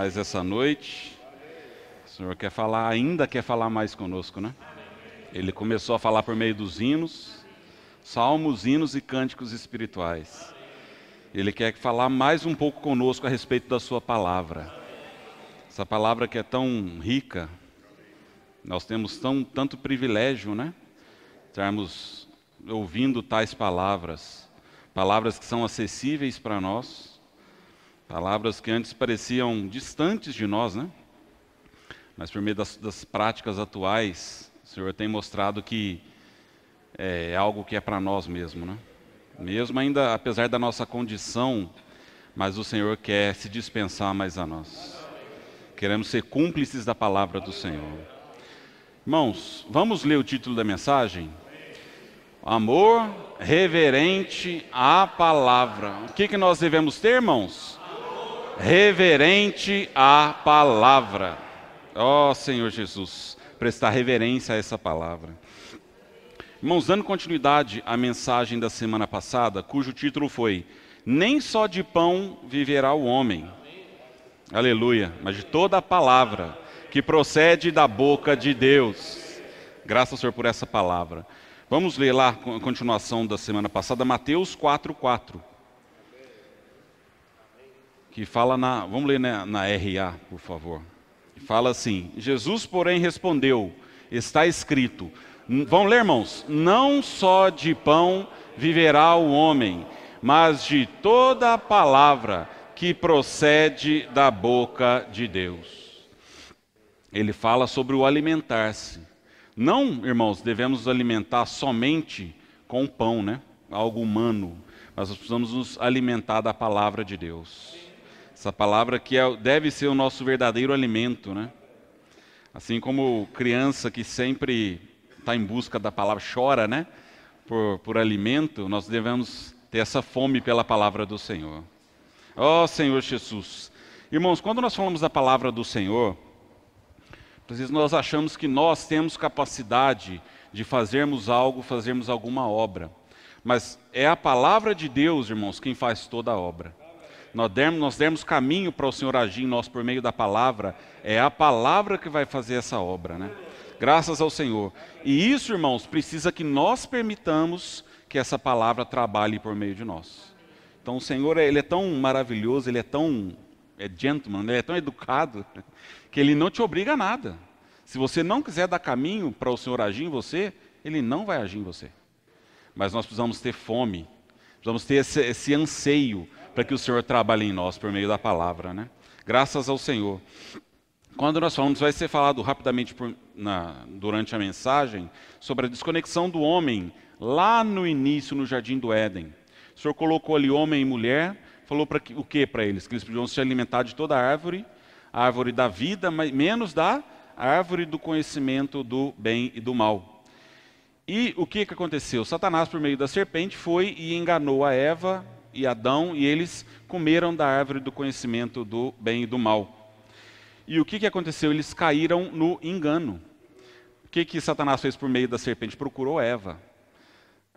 mais essa noite. O Senhor ainda quer falar mais conosco, né? Ele começou a falar por meio dos hinos, salmos, hinos e cânticos espirituais. Ele quer falar mais um pouco conosco a respeito da sua palavra. Essa palavra que é tão rica, nós temos tanto privilégio, né? Estarmos ouvindo tais palavras, palavras que são acessíveis para nós, palavras que antes pareciam distantes de nós, né? Mas por meio das práticas atuais, o Senhor tem mostrado que é algo que é para nós mesmo, né? Mesmo ainda, apesar da nossa condição, mas o Senhor quer se dispensar mais a nós. Queremos ser cúmplices da palavra do Senhor. Irmãos, vamos ler o título da mensagem? Amor reverente à palavra. O que nós devemos ter, irmãos? Reverente à palavra. Ó Senhor Jesus, prestar reverência a essa palavra. Irmãos, dando continuidade à mensagem da semana passada, cujo título foi Nem só de pão viverá o homem, aleluia, mas de toda a palavra que procede da boca de Deus. Graças ao Senhor por essa palavra. Vamos ler lá a continuação da semana passada, Mateus 4:4. Que fala vamos ler na RA, por favor. Fala assim: Jesus, porém, respondeu, está escrito. Vamos ler, irmãos? Não só de pão viverá o homem, mas de toda a palavra que procede da boca de Deus. Ele fala sobre o alimentar-se. Não, irmãos, devemos nos alimentar somente com pão, né? Algo humano. Mas nós precisamos nos alimentar da palavra de Deus. Essa palavra que deve ser o nosso verdadeiro alimento, né? Assim como criança que sempre está em busca da palavra, chora, né? Por alimento, nós devemos ter essa fome pela palavra do Senhor. Ó Senhor Jesus. Irmãos, quando nós falamos da palavra do Senhor, às vezes nós achamos que nós temos capacidade de fazermos alguma obra. Mas é a palavra de Deus, irmãos, quem faz toda a obra. Nós dermos caminho para o Senhor agir em nós por meio da palavra, é a palavra que vai fazer essa obra, né? Graças ao Senhor. E isso, irmãos, precisa que nós permitamos que essa palavra trabalhe por meio de nós. Então o Senhor, Ele é tão maravilhoso, Ele é tão gentleman, Ele é tão educado, que Ele não te obriga a nada. Se você não quiser dar caminho para o Senhor agir em você, Ele não vai agir em você. Mas nós precisamos ter fome, precisamos ter esse anseio para que o Senhor trabalhe em nós por meio da palavra, né? Graças ao Senhor. Quando nós falamos, vai ser falado rapidamente durante a mensagem, sobre a desconexão do homem lá no início, no Jardim do Éden. O Senhor colocou ali homem e mulher, falou o que para eles? Que eles podiam se alimentar de toda a árvore da vida, mas menos da árvore do conhecimento do bem e do mal. E o que aconteceu? Satanás, por meio da serpente, foi e enganou a Eva e Adão, e eles comeram da árvore do conhecimento do bem e do mal. E o que aconteceu? Eles caíram no engano. O que Satanás fez por meio da serpente? Procurou Eva.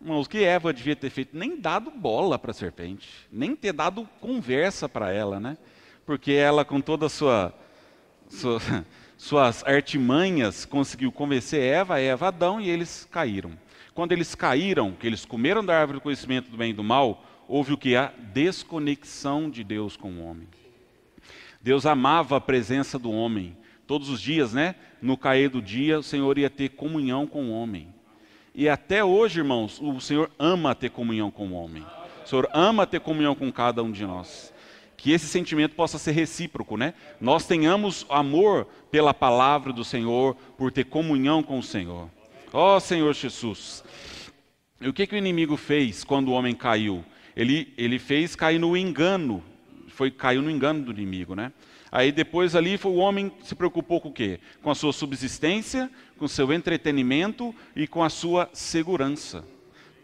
Irmãos, o que Eva devia ter feito? Nem dado bola para a serpente, nem ter dado conversa para ela, né? Porque ela, com todas suas artimanhas, conseguiu convencer Eva, Adão, e eles caíram. Quando eles caíram, que eles comeram da árvore do conhecimento do bem e do mal, houve o que? A desconexão de Deus com o homem. Deus amava a presença do homem. Todos os dias, né? No cair do dia, o Senhor ia ter comunhão com o homem. E até hoje, irmãos, o Senhor ama ter comunhão com o homem. O Senhor ama ter comunhão com cada um de nós. Que esse sentimento possa ser recíproco, né? Nós tenhamos amor pela palavra do Senhor, por ter comunhão com o Senhor. Ó Senhor Jesus. E o que o inimigo fez quando o homem caiu? Ele fez cair no engano. Caiu no engano do inimigo, né? Aí depois ali o homem se preocupou com o quê? Com a sua subsistência, com o seu entretenimento e com a sua segurança.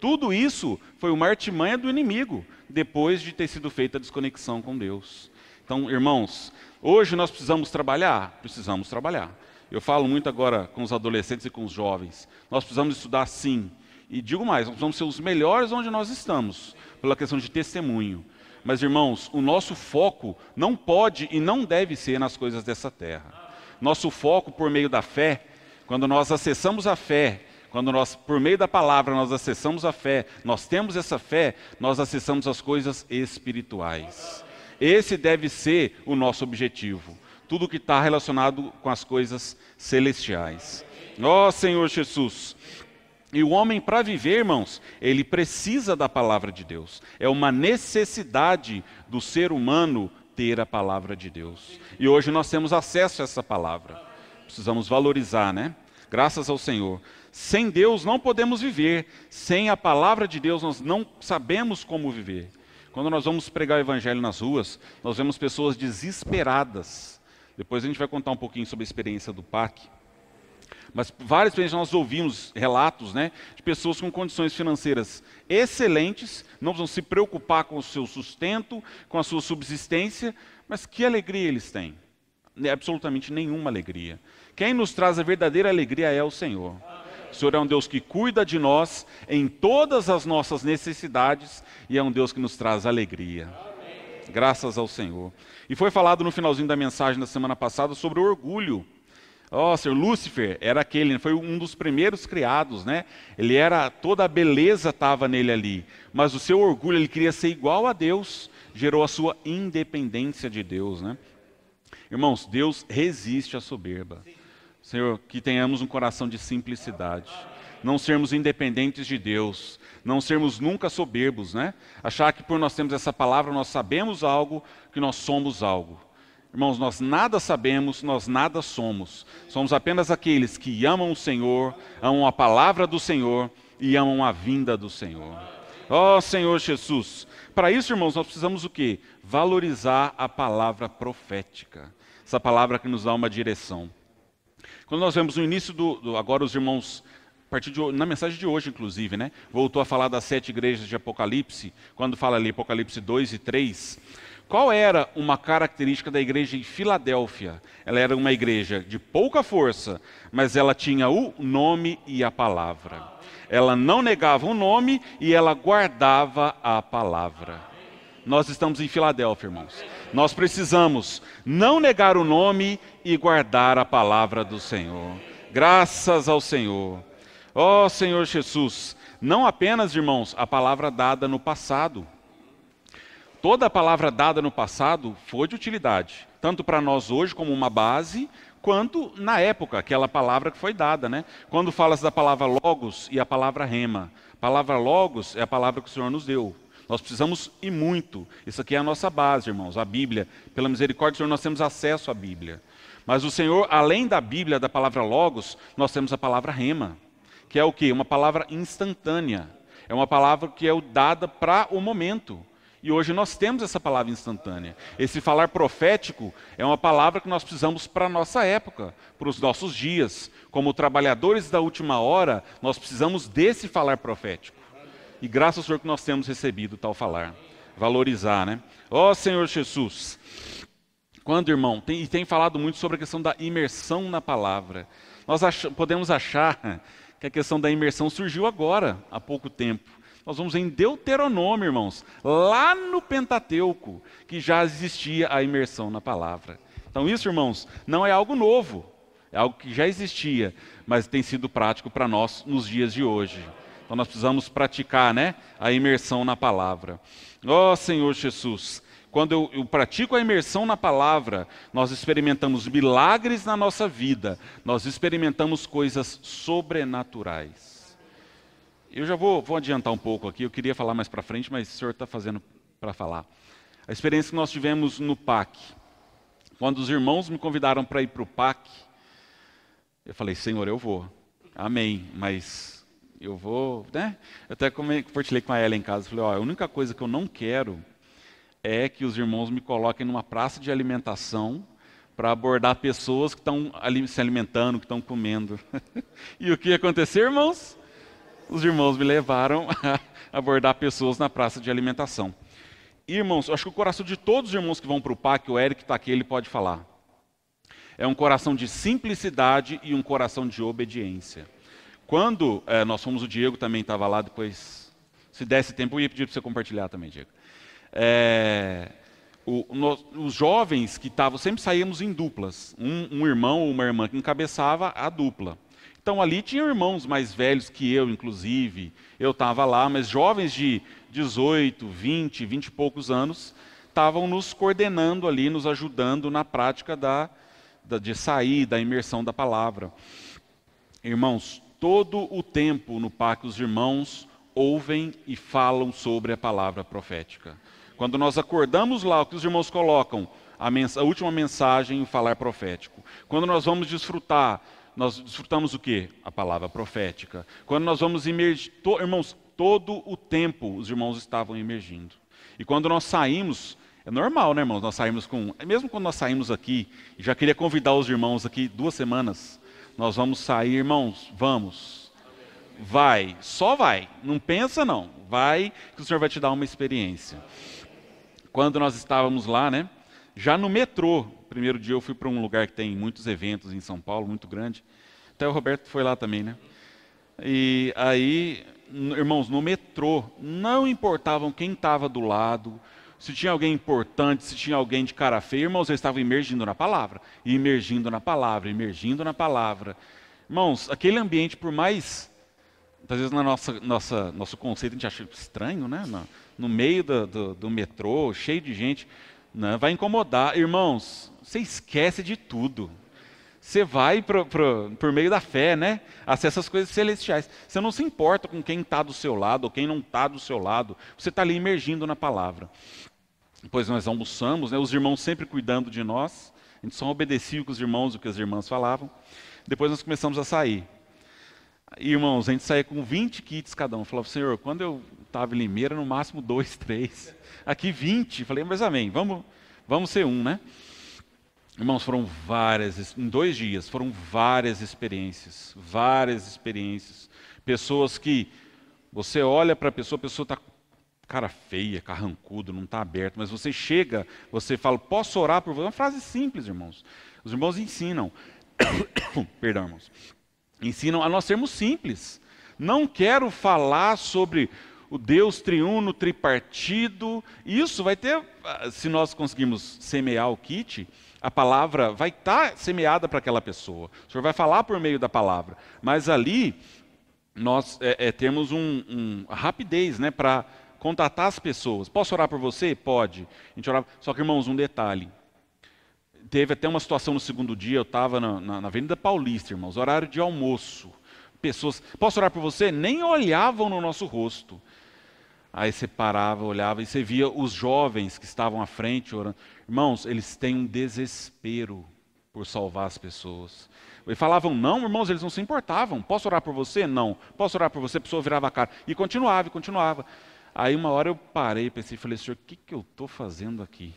Tudo isso foi uma artimanha do inimigo, depois de ter sido feita a desconexão com Deus. Então, irmãos, hoje nós precisamos trabalhar? Precisamos trabalhar. Eu falo muito agora com os adolescentes e com os jovens. Nós precisamos estudar sim. E digo mais, nós precisamos ser os melhores onde nós estamos, pela questão de testemunho. Mas, irmãos, o nosso foco não pode e não deve ser nas coisas dessa terra. Nosso foco por meio da fé, quando nós acessamos a fé, quando nós, por meio da palavra, nós acessamos a fé, nós temos essa fé, nós acessamos as coisas espirituais. Esse deve ser o nosso objetivo. Tudo que está relacionado com as coisas celestiais. Ó Senhor Jesus! E o homem, para viver, irmãos, ele precisa da palavra de Deus. É uma necessidade do ser humano ter a palavra de Deus. E hoje nós temos acesso a essa palavra. Precisamos valorizar, né? Graças ao Senhor. Sem Deus não podemos viver. Sem a palavra de Deus nós não sabemos como viver. Quando nós vamos pregar o evangelho nas ruas, nós vemos pessoas desesperadas. Depois a gente vai contar um pouquinho sobre a experiência do PAC. Mas várias vezes nós ouvimos relatos, né, de pessoas com condições financeiras excelentes, não vão se preocupar com o seu sustento, com a sua subsistência, mas que alegria eles têm? Absolutamente nenhuma alegria. Quem nos traz a verdadeira alegria é o Senhor. O Senhor é um Deus que cuida de nós em todas as nossas necessidades e é um Deus que nos traz alegria. Graças ao Senhor. E foi falado no finalzinho da mensagem da semana passada sobre o orgulho. Ó, Senhor, Lúcifer era aquele, foi um dos primeiros criados, né? Ele era, toda a beleza estava nele ali, mas o seu orgulho, ele queria ser igual a Deus, gerou a sua independência de Deus, né? Irmãos, Deus resiste à soberba. Senhor, que tenhamos um coração de simplicidade, não sermos independentes de Deus, não sermos nunca soberbos, né? Achar que por nós termos essa palavra, nós sabemos algo, que nós somos algo. Irmãos, nós nada sabemos, nós nada somos. Somos apenas aqueles que amam o Senhor, amam a palavra do Senhor e amam a vinda do Senhor. Ó Senhor Jesus! Para isso, irmãos, nós precisamos o quê? Valorizar a palavra profética. Essa palavra que nos dá uma direção. Quando nós vemos no início agora os irmãos, na mensagem de hoje, inclusive, né? Voltou a falar das 7 igrejas de Apocalipse, quando fala ali Apocalipse 2 e 3. Qual era uma característica da igreja em Filadélfia? Ela era uma igreja de pouca força, mas ela tinha o nome e a palavra. Ela não negava o nome e ela guardava a palavra. Nós estamos em Filadélfia, irmãos. Nós precisamos não negar o nome e guardar a palavra do Senhor. Graças ao Senhor. Ó Senhor Jesus, não apenas, irmãos, a palavra dada no passado. Toda a palavra dada no passado foi de utilidade, tanto para nós hoje como uma base, quanto na época, aquela palavra que foi dada, né? Quando fala da palavra logos e a palavra rema. A palavra logos é a palavra que o Senhor nos deu. Nós precisamos e muito. Isso aqui é a nossa base, irmãos, a Bíblia. Pela misericórdia do Senhor, nós temos acesso à Bíblia. Mas o Senhor, além da Bíblia, da palavra logos, nós temos a palavra rema, que é o quê? Uma palavra instantânea. É uma palavra que é dada para o momento. E hoje nós temos essa palavra instantânea. Esse falar profético é uma palavra que nós precisamos para a nossa época, para os nossos dias. Como trabalhadores da última hora, nós precisamos desse falar profético. E graças ao Senhor que nós temos recebido tal falar. Valorizar, né? Ó Senhor Jesus! Quando, irmão, tem falado muito sobre a questão da imersão na palavra. Nós podemos achar que a questão da imersão surgiu agora, há pouco tempo. Nós vamos em Deuteronômio, irmãos, lá no Pentateuco, que já existia a imersão na palavra. Então isso, irmãos, não é algo novo, é algo que já existia, mas tem sido prático para nós nos dias de hoje. Então nós precisamos praticar, né, a imersão na palavra. Ó Senhor Jesus, quando eu pratico a imersão na palavra, nós experimentamos milagres na nossa vida, nós experimentamos coisas sobrenaturais. Eu já vou adiantar um pouco aqui, eu queria falar mais para frente, mas o senhor está fazendo para falar. A experiência que nós tivemos no PAC, quando os irmãos me convidaram para ir para o PAC, eu falei, Senhor, eu vou, amém, mas eu vou, né? Eu até compartilhei com a Ela em casa, falei, ó, a única coisa que eu não quero é que os irmãos me coloquem numa praça de alimentação para abordar pessoas que estão se alimentando, que estão comendo. E o que aconteceu, irmãos? Os irmãos me levaram a abordar pessoas na praça de alimentação. E, irmãos, eu acho que o coração de todos os irmãos que vão para o PAC, o Eric está aqui, ele pode falar. É um coração de simplicidade e um coração de obediência. Quando nós fomos, o Diego também estava lá, depois, se desse tempo, eu ia pedir para você compartilhar também, Diego. Os jovens que estavam, sempre saíamos em duplas, um irmão ou uma irmã que encabeçava a dupla. Então ali tinham irmãos mais velhos que eu, inclusive, eu estava lá, mas jovens de 18, 20 e poucos anos estavam nos coordenando ali, nos ajudando na prática de sair, da imersão da palavra. Irmãos, todo o tempo no PAC os irmãos ouvem e falam sobre a palavra profética. Quando nós acordamos lá, o que os irmãos colocam, a última mensagem, o falar profético. Quando nós vamos desfrutar, nós desfrutamos o quê? A palavra profética. Quando nós vamos imergir, irmãos, todo o tempo os irmãos estavam emergindo. E quando nós saímos, é normal, né, irmãos? Nós saímos mesmo quando nós saímos aqui, já queria convidar os irmãos aqui 2 semanas, nós vamos sair, irmãos, vamos. Vai, só vai, não pensa não, vai que o Senhor vai te dar uma experiência. Quando nós estávamos lá, né, já no metrô, primeiro dia eu fui para um lugar que tem muitos eventos em São Paulo, muito grande, até o Roberto foi lá também, né, e aí, irmãos, no metrô, não importavam quem estava do lado, se tinha alguém importante, se tinha alguém de cara feia, irmãos, eles estavam imergindo na palavra, imergindo na palavra, imergindo na palavra. Irmãos, aquele ambiente, por mais, às vezes na nosso conceito a gente acha estranho, né? No meio do metrô, cheio de gente, né? Vai incomodar. Irmãos, você esquece de tudo. Você vai por meio da fé, né? Acessa as coisas celestiais. Você não se importa com quem está do seu lado ou quem não está do seu lado. Você está ali imergindo na palavra. Depois nós almoçamos, né? Os irmãos sempre cuidando de nós. A gente só obedecia o que os irmãos, o que as irmãs falavam. Depois nós começamos a sair. E, irmãos, a gente saía com 20 kits cada um. Falava, Senhor, quando eu estava em Limeira, no máximo 2, 3. Aqui 20. Falei, mas amém, vamos ser um, né? Irmãos, em 2 dias, foram várias experiências. Pessoas que você olha para a pessoa está cara feia, carrancudo, não está aberto, mas você chega, você fala, posso orar por você? É uma frase simples, irmãos. Os irmãos ensinam, perdão, irmãos, ensinam a nós sermos simples. Não quero falar sobre o Deus triuno, tripartido. Isso vai ter, se nós conseguirmos semear o kit, a palavra vai estar semeada para aquela pessoa. O Senhor vai falar por meio da palavra. Mas ali, nós temos uma rapidez, né, para contatar as pessoas. Posso orar por você? Pode. A gente orava. Só que, irmãos, um detalhe. Teve até uma situação no segundo dia, eu estava na Avenida Paulista, irmãos, horário de almoço. Pessoas, posso orar por você? Nem olhavam no nosso rosto. Aí você parava, olhava e você via os jovens que estavam à frente orando. Irmãos, eles têm um desespero por salvar as pessoas. E falavam não, irmãos, eles não se importavam. Posso orar por você? Não. Posso orar por você? A pessoa virava a cara. E continuava. Aí uma hora eu parei, pensei, falei, Senhor, o que eu estou fazendo aqui?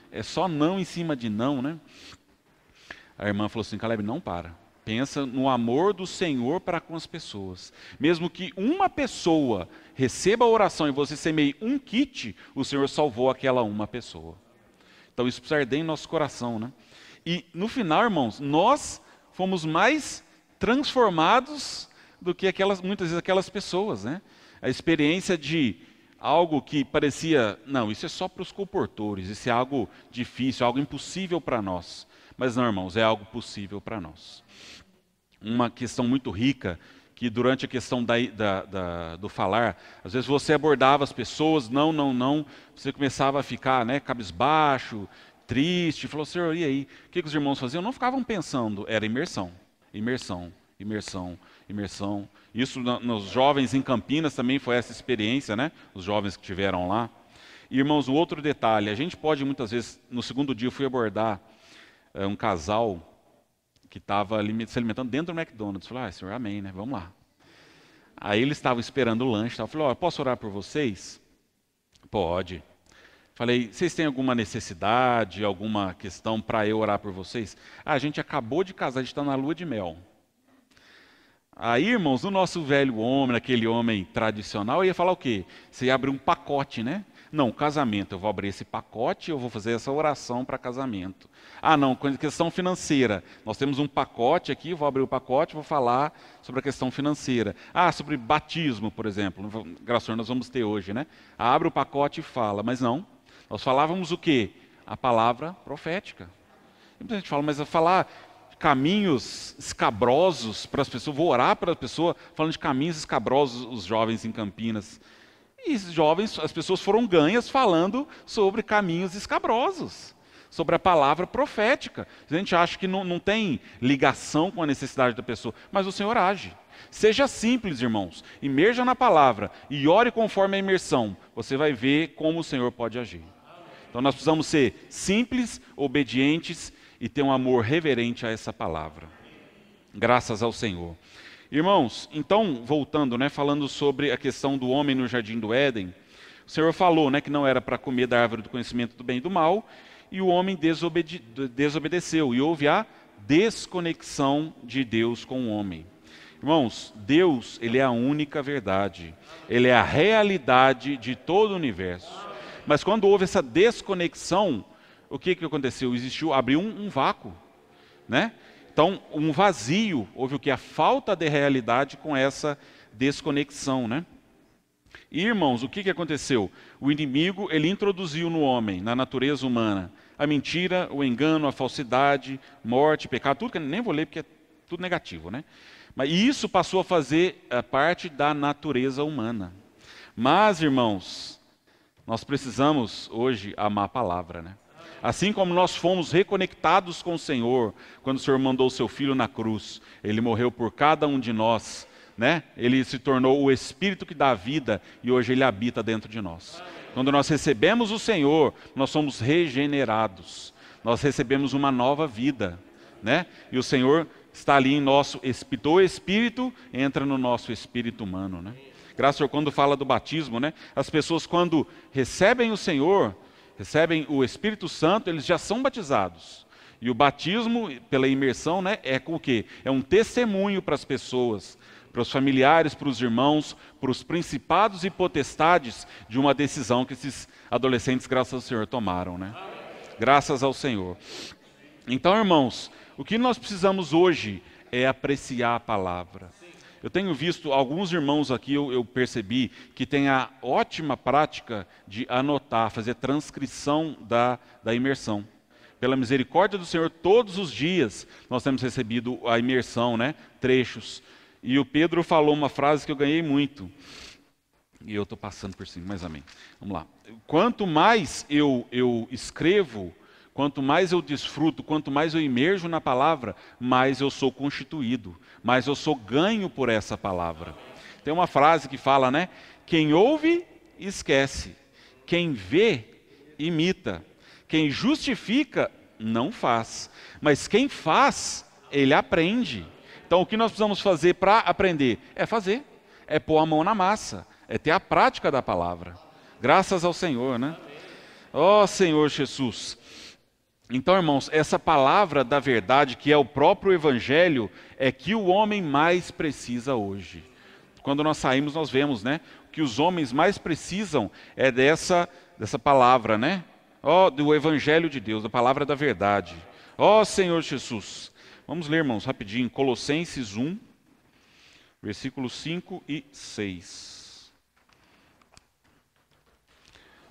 É só não em cima de não, né? A irmã falou assim, Caleb, não para. Pensa no amor do Senhor para com as pessoas. Mesmo que uma pessoa receba a oração e você semeie um kit, o Senhor salvou aquela uma pessoa. Então isso precisa arder em nosso coração, né? E no final, irmãos, nós fomos mais transformados do que muitas vezes aquelas pessoas, né? A experiência de algo que parecia, não, isso é só para os comportores, isso é algo difícil, algo impossível para nós. Mas não, irmãos, é algo possível para nós. Uma questão muito rica, que durante a questão do falar, às vezes você abordava as pessoas, não, você começava a ficar, né, cabisbaixo, triste, falou, Senhor, e aí? O que os irmãos faziam? Não ficavam pensando, era imersão. Isso nos jovens em Campinas também foi essa experiência, né? Os jovens que tiveram lá. E, irmãos, um outro detalhe, a gente pode muitas vezes, no segundo dia eu fui abordar um casal que estava se alimentando dentro do McDonald's. Falei, Senhor, amém, né? Vamos lá. Aí eles estavam esperando o lanche, eu falei, posso orar por vocês? Pode. Falei, vocês têm alguma necessidade, alguma questão para eu orar por vocês? A gente acabou de casar, a gente está na lua de mel. Aí, irmãos, o nosso velho homem, aquele homem tradicional, ia falar o quê? Você ia abrir um pacote, né? Não, casamento, eu vou abrir esse pacote, eu vou fazer essa oração para casamento. Ah, não, questão financeira. Nós temos um pacote aqui, vou abrir o pacote, vou falar sobre a questão financeira. Ah, sobre batismo, por exemplo. Graças, nós vamos ter hoje, né? Abre o pacote e fala. Mas não, nós falávamos o quê? A palavra profética. E muita gente fala, mas eu falar caminhos escabrosos para as pessoas, vou orar para a pessoa falando de caminhos escabrosos, os jovens em Campinas. E esses jovens, as pessoas foram ganhas falando sobre caminhos escabrosos, sobre a palavra profética. A gente acha que não tem ligação com a necessidade da pessoa, mas o Senhor age. Seja simples, irmãos, imerja na palavra e ore conforme a imersão. Você vai ver como o Senhor pode agir. Então nós precisamos ser simples, obedientes e ter um amor reverente a essa palavra. Graças ao Senhor. Irmãos, então, voltando, né, falando sobre a questão do homem no jardim do Éden, o Senhor falou, né, que não era para comer da árvore do conhecimento do bem e do mal, e o homem desobedeceu, e houve a desconexão de Deus com o homem. Irmãos, Deus, Ele é a única verdade, Ele é a realidade de todo o universo. Mas quando houve essa desconexão, o que aconteceu? Abriu um vácuo, né? Então, um vazio, houve o que? A falta de realidade com essa desconexão, né? E, irmãos, o que aconteceu? O inimigo, ele introduziu no homem, na natureza humana, a mentira, o engano, a falsidade, morte, pecado, tudo que eu nem vou ler porque é tudo negativo, né? Mas isso passou a fazer parte da natureza humana. Mas, irmãos, nós precisamos hoje amar a palavra, né? Assim como nós fomos reconectados com o Senhor, quando o Senhor mandou o seu Filho na cruz, Ele morreu por cada um de nós, né? Ele se tornou o Espírito que dá vida e hoje Ele habita dentro de nós. Quando nós recebemos o Senhor, nós somos regenerados, nós recebemos uma nova vida, né? E o Senhor está ali em nosso espírito, o Espírito entra no nosso espírito humano, né? Graças ao Senhor, quando fala do batismo, né? As pessoas quando recebem o Senhor, recebem o Espírito Santo, eles já são batizados. E o batismo, pela imersão, né, é o quê? É um testemunho para as pessoas, para os familiares, para os irmãos, para os principados e potestades de uma decisão que esses adolescentes, graças ao Senhor, tomaram, né? Graças ao Senhor. Então, irmãos, o que nós precisamos hoje é apreciar a palavra. Eu tenho visto alguns irmãos aqui, eu percebi, que têm a ótima prática de anotar, fazer transcrição da imersão. Pela misericórdia do Senhor, todos os dias nós temos recebido a imersão, né? Trechos. E o Pedro falou uma frase que eu ganhei muito. E eu estou passando por cima, mas amém. Vamos lá. Quanto mais eu escrevo, quanto mais eu desfruto, quanto mais eu imerjo na palavra, mais eu sou constituído, mais eu sou ganho por essa palavra. Tem uma frase que fala, né? Quem ouve, esquece. Quem vê, imita. Quem justifica, não faz. Mas quem faz, ele aprende. Então o que nós precisamos fazer para aprender? É fazer. É pôr a mão na massa. É ter a prática da palavra. Graças ao Senhor, né? Ó Senhor Jesus. Então, irmãos, essa palavra da verdade, que é o próprio Evangelho, é que o homem mais precisa hoje. Quando nós saímos, nós vemos, né? Que os homens mais precisam é dessa palavra, né? Do Evangelho de Deus, da palavra da verdade. Senhor Jesus. Vamos ler, irmãos, rapidinho. Colossenses 1, versículos 5 e 6.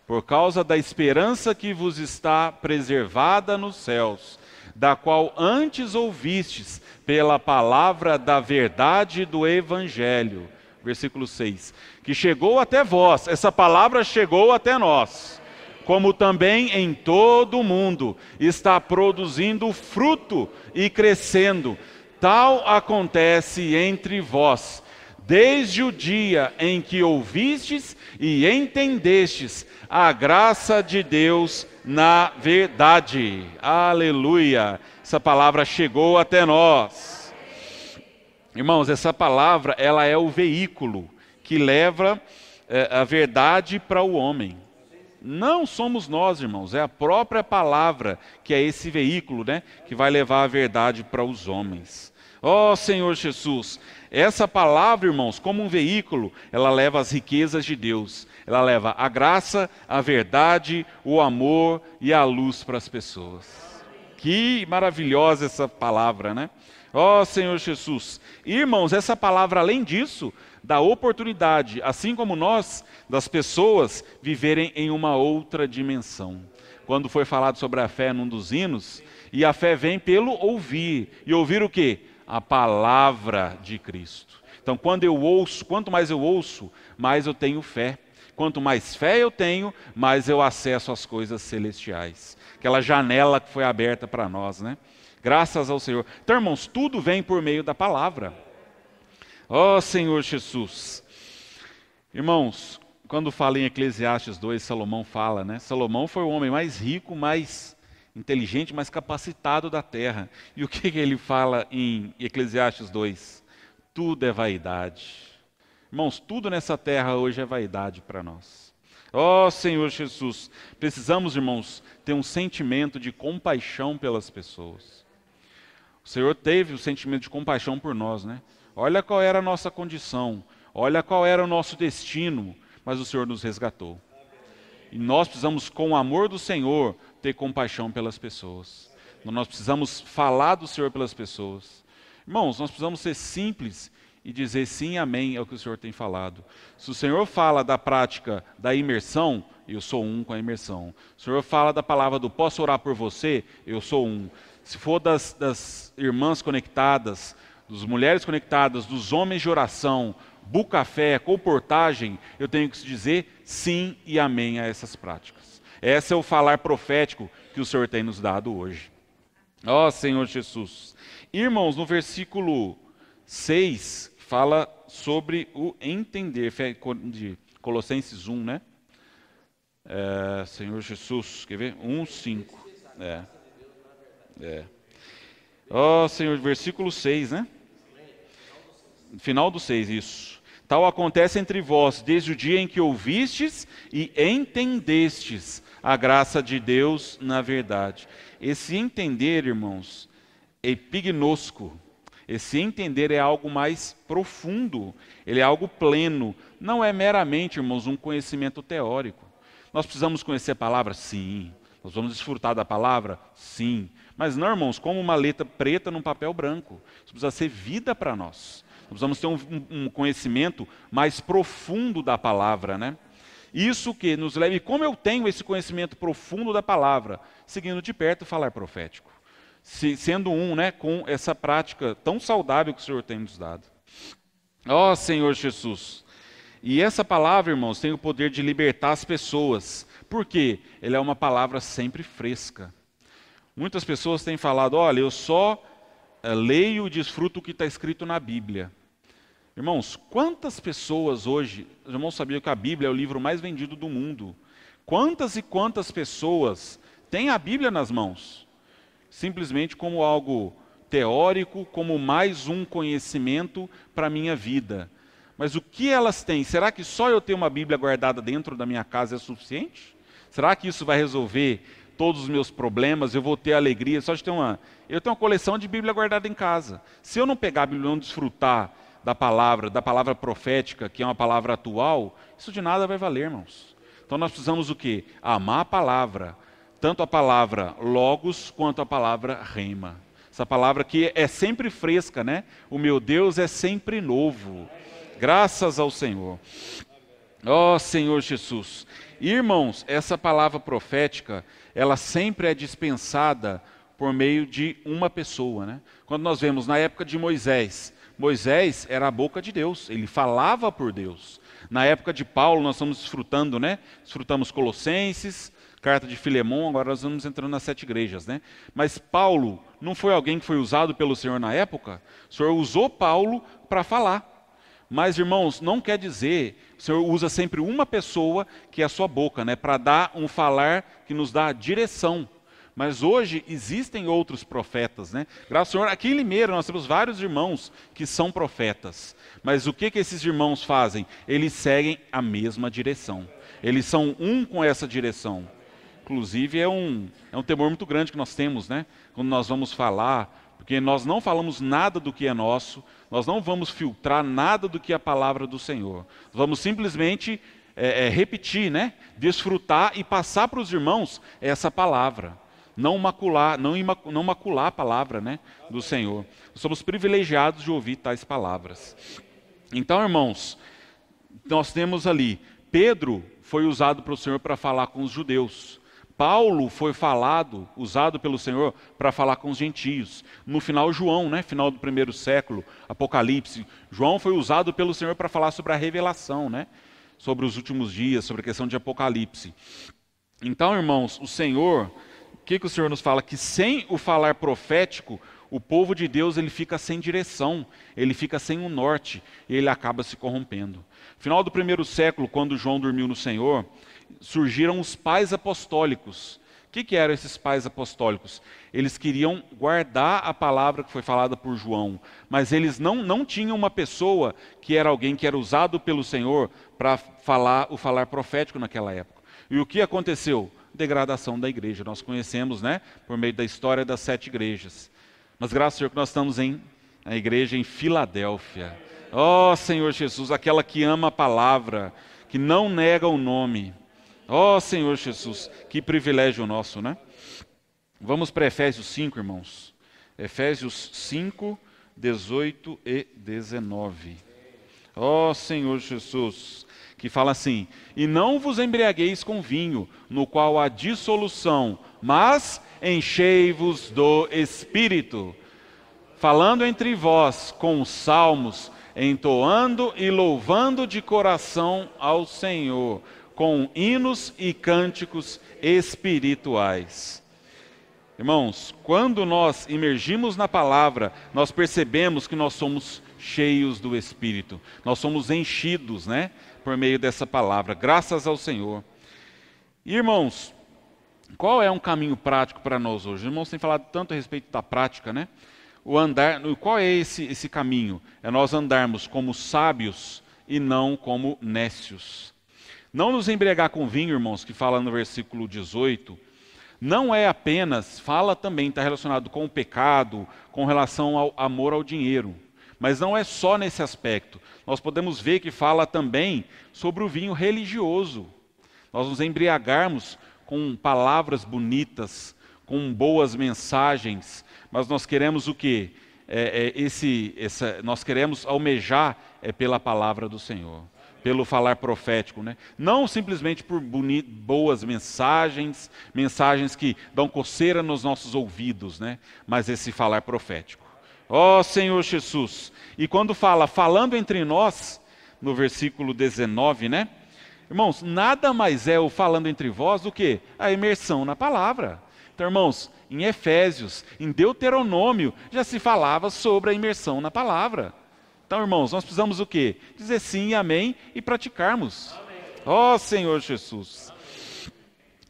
Por causa da esperança que vos está preservada nos céus, da qual antes ouvistes pela palavra da verdade do Evangelho. Versículo 6. Que chegou até vós, essa palavra chegou até nós, como também em todo o mundo está produzindo fruto e crescendo. Tal acontece entre vós, desde o dia em que ouvistes e entendestes a graça de Deus na verdade. Aleluia! Essa palavra chegou até nós. Irmãos, essa palavra, ela é o veículo que leva a verdade para o homem. Não somos nós, irmãos, é a própria palavra que é esse veículo, né, que vai levar a verdade para os homens. Ó Senhor Jesus, essa palavra, irmãos, como um veículo, ela leva as riquezas de Deus. Ela leva a graça, a verdade, o amor e a luz para as pessoas. Que maravilhosa essa palavra, né? Ó Senhor Jesus. Irmãos, essa palavra, além disso, dá oportunidade, assim como nós, das pessoas viverem em uma outra dimensão. Quando foi falado sobre a fé num dos hinos, e a fé vem pelo ouvir. E ouvir o quê? A palavra de Cristo. Então, quando eu ouço, quanto mais eu ouço, mais eu tenho fé. Quanto mais fé eu tenho, mais eu acesso às coisas celestiais. Aquela janela que foi aberta para nós, né? Graças ao Senhor. Então, irmãos, tudo vem por meio da palavra. Ó Senhor Jesus. Irmãos, quando fala em Eclesiastes 2, Salomão fala, né? Salomão foi o homem mais rico, mais inteligente, mais capacitado da terra. E o que ele fala em Eclesiastes 2? Tudo é vaidade. Irmãos, tudo nessa terra hoje é vaidade para nós. Ó Senhor Jesus, precisamos, irmãos, ter um sentimento de compaixão pelas pessoas. O Senhor teve o sentimento de compaixão por nós, né? Olha qual era a nossa condição, olha qual era o nosso destino, mas o Senhor nos resgatou. E nós precisamos, com o amor do Senhor, ter compaixão pelas pessoas. Nós precisamos falar do Senhor pelas pessoas. Irmãos, nós precisamos ser simples e dizer sim e amém ao que o Senhor tem falado. Se o Senhor fala da prática da imersão, eu sou um com a imersão. Se o Senhor fala da palavra do posso orar por você, eu sou um. Se for das irmãs conectadas, das mulheres conectadas, dos homens de oração, bucafé, comportagem, eu tenho que dizer sim e amém a essas práticas. Esse é o falar profético que o Senhor tem nos dado hoje. Ó Senhor Jesus. Irmãos, no versículo 6, fala sobre o entender, de Colossenses 1, né? Senhor Jesus, quer ver? 1, 5. Ó Senhor, versículo 6, né? Final do 6, isso. Tal acontece entre vós, desde o dia em que ouvistes e entendestes a graça de Deus na verdade. Esse entender, irmãos, é epignosco. Esse entender é algo mais profundo, ele é algo pleno. Não é meramente, irmãos, um conhecimento teórico. Nós precisamos conhecer a palavra? Sim. Nós vamos desfrutar da palavra? Sim. Mas não, irmãos, como uma letra preta num papel branco. Isso precisa ser vida para nós. Nós precisamos ter um conhecimento mais profundo da palavra, né? Isso que nos leva, e como eu tenho esse conhecimento profundo da palavra? Seguindo de perto o falar profético. Sendo um, né, com essa prática tão saudável que o Senhor tem nos dado. Ó Senhor Jesus. E essa palavra, irmãos, tem o poder de libertar as pessoas. Por quê? Ela é uma palavra sempre fresca. Muitas pessoas têm falado, olha, eu só leio e desfruto o que está escrito na Bíblia. Irmãos, quantas pessoas hoje, os irmãos sabiam que a Bíblia é o livro mais vendido do mundo. Quantas e quantas pessoas têm a Bíblia nas mãos? Simplesmente como algo teórico, como mais um conhecimento para a minha vida. Mas o que elas têm? Será que só eu ter uma Bíblia guardada dentro da minha casa é suficiente? Será que isso vai resolver todos os meus problemas? Eu vou ter alegria só de ter eu tenho uma coleção de Bíblia guardada em casa. Se eu não pegar a Bíblia e não desfrutar da palavra profética, que é uma palavra atual, isso de nada vai valer, irmãos. Então nós precisamos o quê? Amar a palavra, tanto a palavra logos quanto a palavra rema. Essa palavra que é sempre fresca, né? O meu Deus é sempre novo. Graças ao Senhor. Ó Senhor Jesus. Irmãos, essa palavra profética, ela sempre é dispensada por meio de uma pessoa, né? Quando nós vemos na época de Moisés, Moisés era a boca de Deus, ele falava por Deus. Na época de Paulo, nós estamos desfrutando, né? Desfrutamos Colossenses, carta de Filemão, agora nós vamos entrando nas 7 igrejas, né? Mas Paulo não foi alguém que foi usado pelo Senhor na época? O Senhor usou Paulo para falar. Mas, irmãos, não quer dizer, o Senhor usa sempre uma pessoa, que é a sua boca, né? Para dar um falar que nos dá direção. Mas hoje existem outros profetas, né? Graças ao Senhor, aqui em Limeira nós temos vários irmãos que são profetas. Mas o que esses irmãos fazem? Eles seguem a mesma direção. Eles são um com essa direção. Inclusive é um temor muito grande que nós temos, né? Quando nós vamos falar porque nós não falamos nada do que é nosso, nós não vamos filtrar nada do que é a palavra do Senhor. Vamos simplesmente repetir, né? Desfrutar e passar para os irmãos essa palavra. Não macular a palavra, né, do Senhor. Somos privilegiados de ouvir tais palavras. Então, irmãos, nós temos ali, Pedro foi usado pelo Senhor para falar com os judeus. Paulo foi usado pelo Senhor para falar com os gentios. No final, João, né, final do primeiro século, Apocalipse, João foi usado pelo Senhor para falar sobre a revelação, né, sobre os últimos dias, sobre a questão de Apocalipse. Então, irmãos, o Senhor, o que o Senhor nos fala? Que sem o falar profético, o povo de Deus ele fica sem direção, ele fica sem um norte, e ele acaba se corrompendo. Final do primeiro século, quando João dormiu no Senhor, surgiram os pais apostólicos. O que eram esses pais apostólicos? Eles queriam guardar a palavra que foi falada por João, mas eles não tinham uma pessoa que era alguém que era usado pelo Senhor para falar o falar profético naquela época. E o que aconteceu? Degradação da igreja. Nós conhecemos, né, por meio da história das 7 igrejas. Mas graças ao Senhor que nós estamos a igreja em Filadélfia. Ó Senhor Jesus, aquela que ama a palavra, que não nega o nome. Ó Senhor Jesus, que privilégio nosso, né? Vamos para Efésios 5, irmãos. Efésios 5, 18 e 19. Ó Senhor Jesus, que fala assim: e não vos embriagueis com vinho, no qual há dissolução, mas enchei-vos do Espírito, falando entre vós com salmos, entoando e louvando de coração ao Senhor, com hinos e cânticos espirituais. Irmãos, quando nós imergimos na palavra, nós percebemos que nós somos cheios do Espírito. Nós somos enchidos, né, por meio dessa palavra, graças ao Senhor. E, irmãos, qual é um caminho prático para nós hoje? Os irmãos têm falado tanto a respeito da prática, né? Qual é esse caminho? É nós andarmos como sábios e não como nécios. Não nos embriagar com vinho, irmãos, que fala no versículo 18, não é apenas, fala também, está relacionado com o pecado, com relação ao amor ao dinheiro. Mas não é só nesse aspecto. Nós podemos ver que fala também sobre o vinho religioso. Nós nos embriagarmos com palavras bonitas, com boas mensagens, mas nós queremos o quê? Nós queremos almejar pela palavra do Senhor, pelo falar profético, né? Não simplesmente por boas mensagens que dão coceira nos nossos ouvidos, né? Mas esse falar profético. Ó Senhor Jesus! E quando falando entre nós, no versículo 19, né? Irmãos, nada mais é o falando entre vós do que a imersão na palavra. Então, irmãos, em Efésios, em Deuteronômio, já se falava sobre a imersão na palavra. Então, irmãos, nós precisamos o quê? Dizer sim e amém e praticarmos. Ó Senhor Jesus!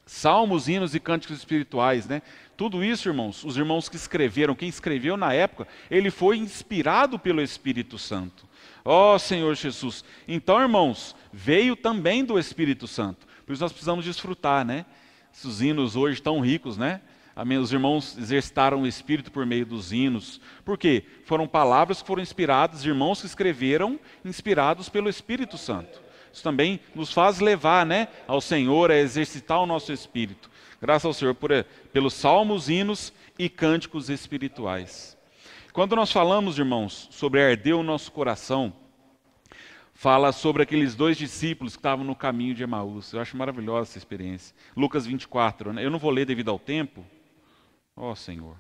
Salmos, hinos e cânticos espirituais, né? Tudo isso, irmãos, os irmãos que escreveram, quem escreveu na época, ele foi inspirado pelo Espírito Santo. Ó Senhor Jesus! Então, irmãos, veio também do Espírito Santo. Por isso nós precisamos desfrutar, né? Esses hinos hoje tão ricos, né? Os irmãos exercitaram o Espírito por meio dos hinos. Por quê? Foram palavras que foram inspiradas, irmãos que escreveram, inspirados pelo Espírito Santo. Isso também nos faz levar, né, ao Senhor, a exercitar o nosso espírito. Graças ao Senhor pelos salmos, hinos e cânticos espirituais. Quando nós falamos, irmãos, sobre arder o nosso coração, fala sobre aqueles 2 discípulos que estavam no caminho de Emaús. Eu acho maravilhosa essa experiência. Lucas 24, né? Eu não vou ler devido ao tempo. Ó Senhor.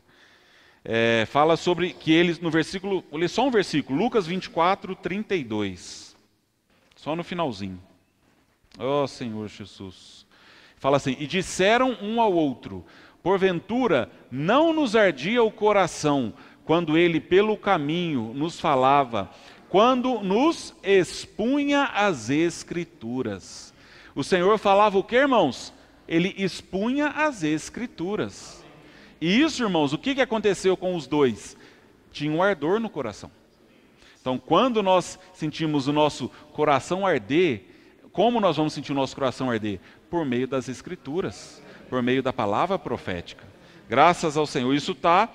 Fala sobre que eles, no versículo, vou ler só um versículo, Lucas 24, 32. Só no finalzinho. Ó Senhor Jesus. Fala assim: e disseram um ao outro, porventura não nos ardia o coração, quando ele pelo caminho nos falava, quando nos expunha as Escrituras. O Senhor falava o que, irmãos? Ele expunha as Escrituras. E isso, irmãos, o que aconteceu com os 2? Tinha um ardor no coração. Então, quando nós sentimos o nosso coração arder, como nós vamos sentir o nosso coração arder? Por meio das Escrituras, por meio da palavra profética. Graças ao Senhor. Isso está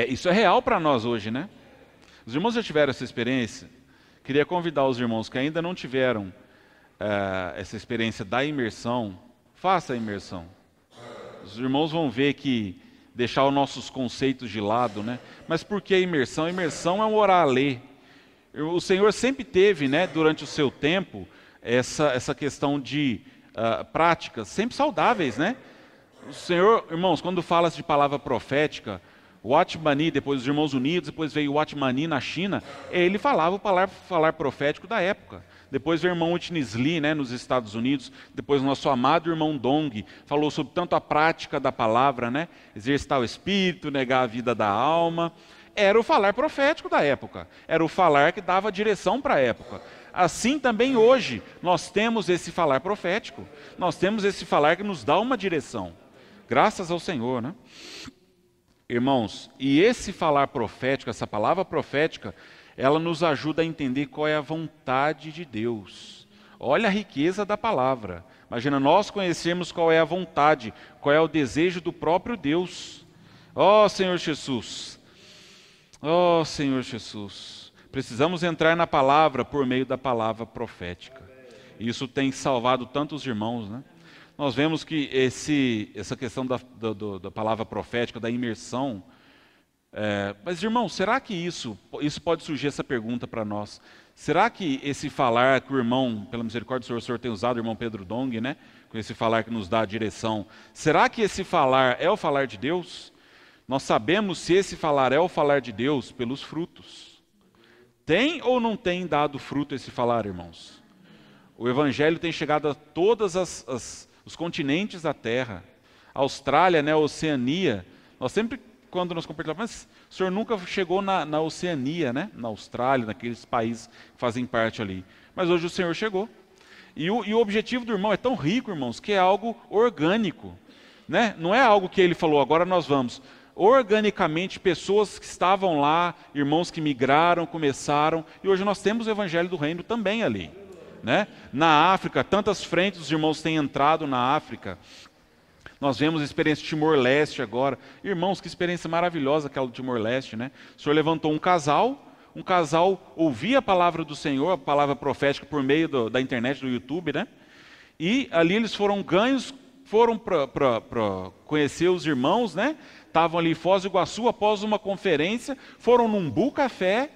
Isso é real para nós hoje, né? Os irmãos já tiveram essa experiência? Queria convidar os irmãos que ainda não tiveram essa experiência da imersão, faça a imersão. Os irmãos vão ver que deixar os nossos conceitos de lado, né? Mas por que a imersão? A imersão é um orar a ler. O Senhor sempre teve, né, durante o seu tempo, essa questão de práticas sempre saudáveis, né? O Senhor, irmãos, quando fala de palavra profética, o Watchmani, depois os Irmãos Unidos, depois veio o Watchmani na China, ele falava o falar profético da época. Depois veio o irmão Witness Lee, né, nos Estados Unidos, depois o nosso amado irmão Dong, falou sobre tanto a prática da palavra, né, exercitar o espírito, negar a vida da alma. Era o falar profético da época, era o falar que dava direção para a época. Assim também hoje, nós temos esse falar profético, nós temos esse falar que nos dá uma direção. Graças ao Senhor, né? Irmãos, e esse falar profético, essa palavra profética, ela nos ajuda a entender qual é a vontade de Deus. Olha a riqueza da palavra. Imagina, nós conhecemos qual é a vontade, qual é o desejo do próprio Deus. Ó Senhor Jesus, ó Senhor Jesus, precisamos entrar na palavra por meio da palavra profética. Isso tem salvado tantos irmãos, né? Nós vemos que essa questão da palavra profética, da imersão, mas irmão, será que isso pode surgir essa pergunta para nós? Será que esse falar que o irmão, pela misericórdia do Senhor tem usado, o irmão Pedro Dong, né, com esse falar que nos dá a direção, será que esse falar é o falar de Deus? Nós sabemos se esse falar é o falar de Deus pelos frutos. Tem ou não tem dado fruto esse falar, irmãos? O Evangelho tem chegado a todas os continentes da Terra, a Austrália, né, a Oceania. Nós sempre, quando nós compartilhamos, mas o Senhor nunca chegou na Oceania, né, na Austrália, naqueles países que fazem parte ali. Mas hoje o Senhor chegou. E o objetivo do irmão é tão rico, irmãos, que é algo orgânico, né? Não é algo que ele falou, agora nós vamos. Organicamente, pessoas que estavam lá, irmãos que migraram, começaram, e hoje nós temos o Evangelho do Reino também ali. Né? Na África, tantas frentes os irmãos têm entrado na África. Nós vemos a experiência de Timor-Leste agora. Irmãos, que experiência maravilhosa aquela do Timor-Leste, né? O Senhor levantou um casal ouvia a palavra do Senhor, a palavra profética por meio da internet, do YouTube, né? E ali eles foram ganhos, foram para conhecer os irmãos, né? Estavam ali em Foz do Iguaçu, após uma conferência, foram num Bu Café,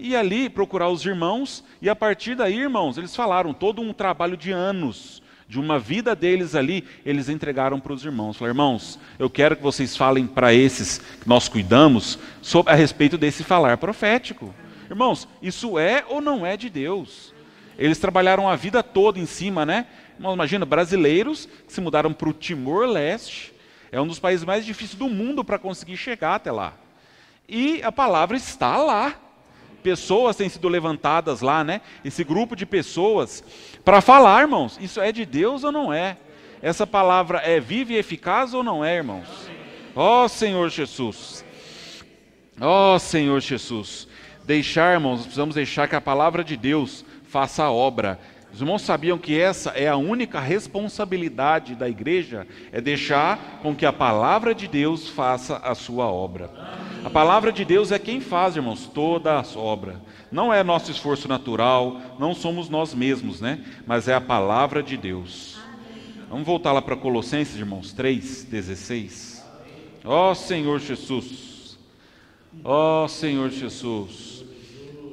e ali procurar os irmãos, e a partir daí, irmãos, eles falaram, todo um trabalho de anos, de uma vida deles ali, eles entregaram para os irmãos. Falaram, irmãos, eu quero que vocês falem para esses que nós cuidamos, a respeito desse falar profético. Irmãos, isso é ou não é de Deus? Eles trabalharam a vida toda em cima, né? Irmãos, imagina, brasileiros que se mudaram para o Timor-Leste, é um dos países mais difíceis do mundo para conseguir chegar até lá. E a palavra está lá. Pessoas têm sido levantadas lá, né? Esse grupo de pessoas, para falar, irmãos, isso é de Deus ou não é? Essa palavra é viva e eficaz ou não é, irmãos? Ó Senhor Jesus, ó Senhor Jesus, irmãos, precisamos deixar que a palavra de Deus faça a obra. Os irmãos sabiam que essa é a única responsabilidade da igreja, é deixar com que a palavra de Deus faça a sua obra. A palavra de Deus é quem faz, irmãos, toda a obra. Não é nosso esforço natural, não somos nós mesmos, né? Mas é a palavra de Deus. Vamos voltar lá para Colossenses, irmãos, 3:16. Ó Senhor Jesus, ó Senhor Jesus.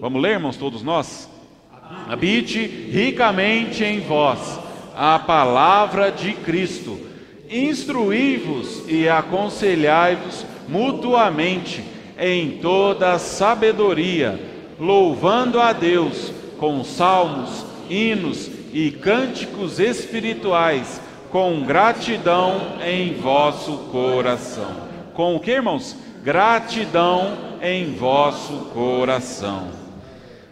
Vamos ler, irmãos, todos nós? Habite ricamente em vós a palavra de Cristo. Instruí-vos e aconselhai-vos mutuamente em toda sabedoria, louvando a Deus com salmos, hinos e cânticos espirituais, com gratidão em vosso coração. Com o que, irmãos? Gratidão em vosso coração.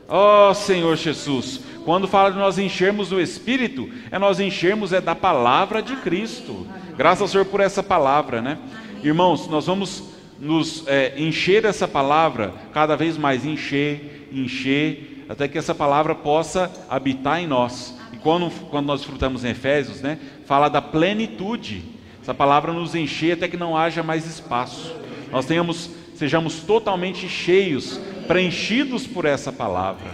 Ó Senhor Jesus, quando fala de nós enchermos o Espírito, nós enchermos da palavra de Cristo. Graças ao Senhor por essa palavra, né? Irmãos, nós vamos nos encher dessa palavra, cada vez mais encher, até que essa palavra possa habitar em nós. E quando nós frutamos em Efésios, né, fala da plenitude. Essa palavra nos encher até que não haja mais espaço. Nós sejamos totalmente cheios, preenchidos por essa palavra.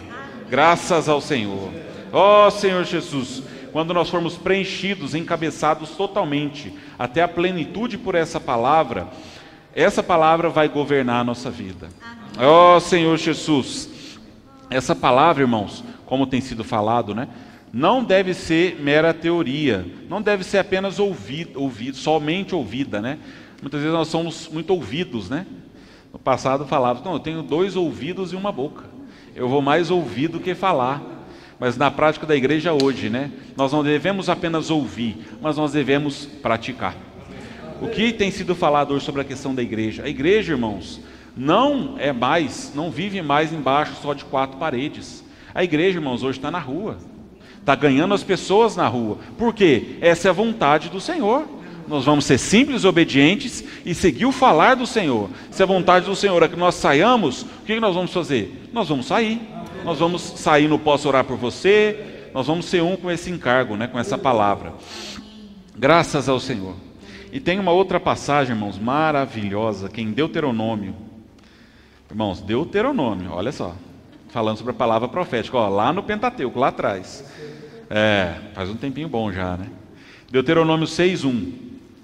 Graças ao Senhor. Ó Senhor Jesus, quando nós formos preenchidos, encabeçados totalmente, até a plenitude por essa palavra vai governar a nossa vida. Ó Senhor Jesus, essa palavra, irmãos, como tem sido falado, né? Não deve ser mera teoria, não deve ser apenas somente ouvida, né? Muitas vezes nós somos muito ouvidos, né? No passado falava, não, eu tenho 2 ouvidos e uma boca, eu vou mais ouvir do que falar. Mas na prática da igreja hoje, né? Nós não devemos apenas ouvir, mas nós devemos praticar. O que tem sido falado hoje sobre a questão da igreja? A igreja, irmãos, não vive mais embaixo só de 4 paredes. A igreja, irmãos, hoje está na rua. Está ganhando as pessoas na rua. Por quê? Essa é a vontade do Senhor. Nós vamos ser simples, obedientes e seguir o falar do Senhor. Se a vontade do Senhor é que nós saiamos, o que nós vamos fazer? Nós vamos sair. Nós vamos sair no Posso Orar por Você. Nós vamos ser um com esse encargo, né? Com essa palavra. Graças ao Senhor. E tem uma outra passagem, irmãos, maravilhosa, que em Deuteronômio. Irmãos, Deuteronômio, olha só. Falando sobre a palavra profética, ó, lá no Pentateuco, lá atrás. Faz um tempinho bom já, né? Deuteronômio 6:1,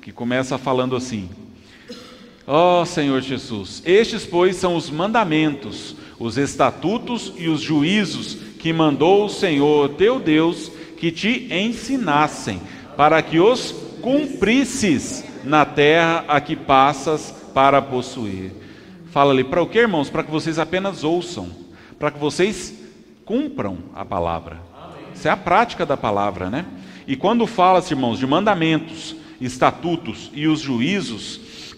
que começa falando assim: ó Senhor Jesus, estes, pois, são os mandamentos, os estatutos e os juízos que mandou o Senhor teu Deus que te ensinassem, para que os cumprisses na terra a que passas para possuir. Fala ali, para o que, irmãos? Para que vocês apenas ouçam, para que vocês cumpram a palavra. Isso é a prática da palavra, né? E quando fala-se, irmãos, de mandamentos, estatutos e os juízos,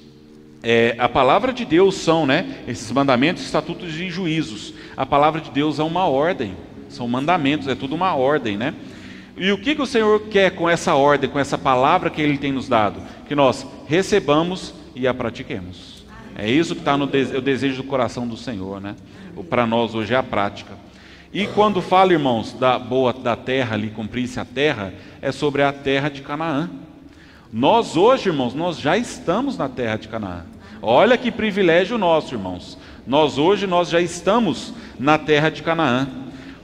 a palavra de Deus são, né? Esses mandamentos, estatutos e juízos. A palavra de Deus é uma ordem, são mandamentos, é tudo uma ordem, né? E o que o Senhor quer com essa ordem, com essa palavra que Ele tem nos dado? Que nós recebamos e a pratiquemos. É isso que está no desejo do coração do Senhor, né? Para nós hoje é a prática. E quando fala, irmãos, da terra ali, cumprir-se a terra, é sobre a terra de Canaã. Nós hoje, irmãos, nós já estamos na terra de Canaã. Olha que privilégio nosso, irmãos. Nós já estamos na terra de Canaã.